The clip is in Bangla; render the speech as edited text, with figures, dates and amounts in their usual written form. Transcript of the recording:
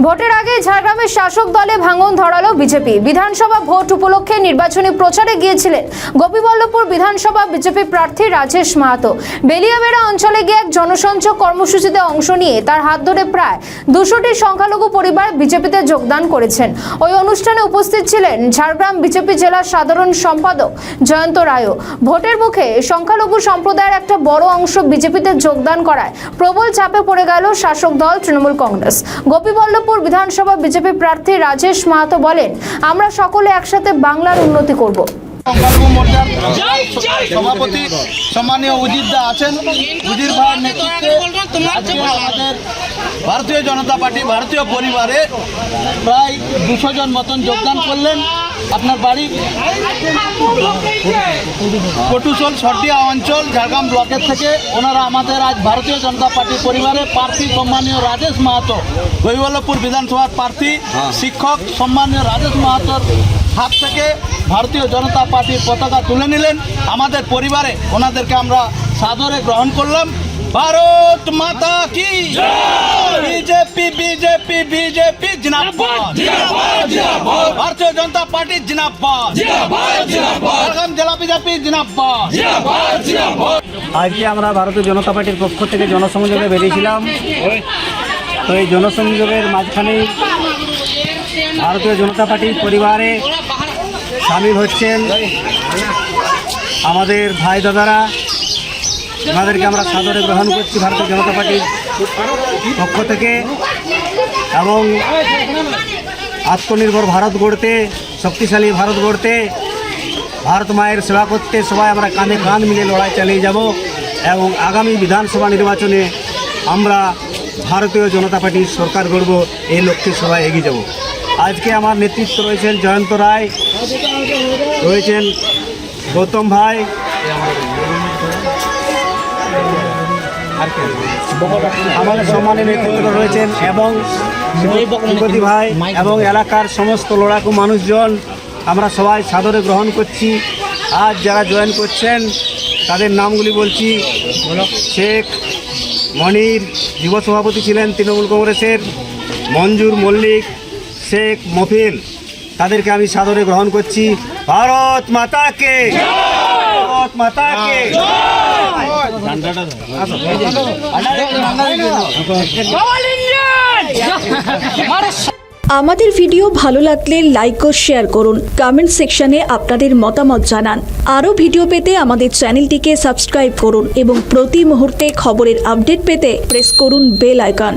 ভোটের আগে ঝাড়গ্রামের শাসক দলে ভাঙন ধরালো বিজেপি। বিধানসভা ভোট উপলক্ষে নির্বাচনী প্রচারে গিয়েছিলেন গোপীবল্লভপুর বিধানসভা বিজেপি প্রার্থী রাজেশ মাহাতো। বেলিয়াবেড়া অঞ্চলে গিয়ে এক জনসংযোগ কর্মসূচিতে অংশ নিয়ে তার হাত ধরে প্রায় 200টি সংখ্যালঘু পরিবার বিজেপিতে যোগদান করেছেন। ওই অনুষ্ঠানে উপস্থিত ছিলেন ঝাড়গ্রাম বিজেপি জেলার সাধারণ সম্পাদক জয়ন্ত রায়ও। ভোটের মুখে সংখ্যালঘু সম্প্রদায়ের একটা বড় অংশ বিজেপিতে যোগদান করায় প্রবল চাপে পড়ে গেল শাসক দল তৃণমূল কংগ্রেস। গোপীবল্লভপুর বিধানসভা বিজেপি প্রার্থী রাজেশ মাহাতো বলেন, আমরা সকলে একসাথে বাংলার উন্নতি করব। সংখ্যালঘু মোর্চার সভাপতি সম্মানীয় উজির দা আছেন। উজির ভাইয়ের নেতৃত্বে আজকে আমাদের ভারতীয় জনতা পার্টি ভারতীয় পরিবারে প্রায় 200 জন মতন যোগদান করলেন। আপনার বাড়ি পটুসল সর্দিয়া অঞ্চল ঝাড়গ্রাম ব্লকের থেকে ওনারা আমাদের আজ ভারতীয় জনতা পার্টি পরিবারে প্রার্থী সম্মানীয় রাজেশ মাহাতো, গোপীবল্লভপুর বিধানসভার প্রার্থী শিক্ষক সম্মানীয় রাজেশ মাহাতোর হাত থেকে ভারতীয় জনতা পার্টির পতাকা তুলে নিলেন। আমাদের পরিবারে ওনাদেরকে আমরা সাদরে গ্রহণ করলাম। ভারত মাতা কি বিজেপি বিজেপি বিজেপি জিন্দাবাদ, ভারতীয় জনতা পার্টি জিন্দাবাদ, ঝাড়গ্রাম জেলা বিজেপি জিন্দাবাদ। আজকে আমরা ভারতীয় জনতা পার্টির পক্ষ থেকে জনসংযোগে বেরিয়েছিলাম। তো এই জনসংযোগের মাঝখানেই ভারতীয় জনতা পার্টির পরিবারে সামিল হচ্ছেন আমাদের ভাই দাদারা। ওনাদেরকে আমরা সাদরে গ্রহণ করছি ভারতীয় জনতা পার্টির পক্ষ থেকে, এবং আত্মনির্ভর ভারত গড়তে, শক্তিশালী ভারত গড়তে, ভারত মায়ের সেবা করতে সবাই আমরা কাঁধে কাঁধ মিলে লড়াই চালিয়ে যাব এবং আগামী বিধানসভা নির্বাচনে আমরা ভারতীয় জনতা পার্টির সরকার গড়ব, এই লক্ষ্যে সবাই এগিয়ে যাব। আজকে আমার নেতৃত্ব রয়েছেন জয়ন্ত রায়, রয়েছেন গৌতম ভাই, আমাদের সম্মানের নেতৃত্ব রয়েছেন এবং বিপতি ভাই এবং এলাকার সমস্ত লড়াকু মানুষজন। আমরা সবাই সাদরে গ্রহণ করছি। আজ যারা জয়েন করছেন তাদের নামগুলি বলছি। শেখ মনির যুব সভাপতি ছিলেন তৃণমূল কংগ্রেসের, মঞ্জুর মল্লিক, শেখ মফিল, তাদেরকে আমি সাদরে গ্রহণ করছি। ভারত মাতাকে, ভারত মাতাকে। আমাদের ভিডিও ভালো লাগলে লাইক ও শেয়ার করুন। কমেন্ট সেকশনে আপনাদের মতামত জানান। আরও ভিডিও পেতে আমাদের চ্যানেলটিকে সাবস্ক্রাইব করুন এবং প্রতি মুহূর্তে খবরের আপডেট পেতে প্রেস করুন বেল আইকন।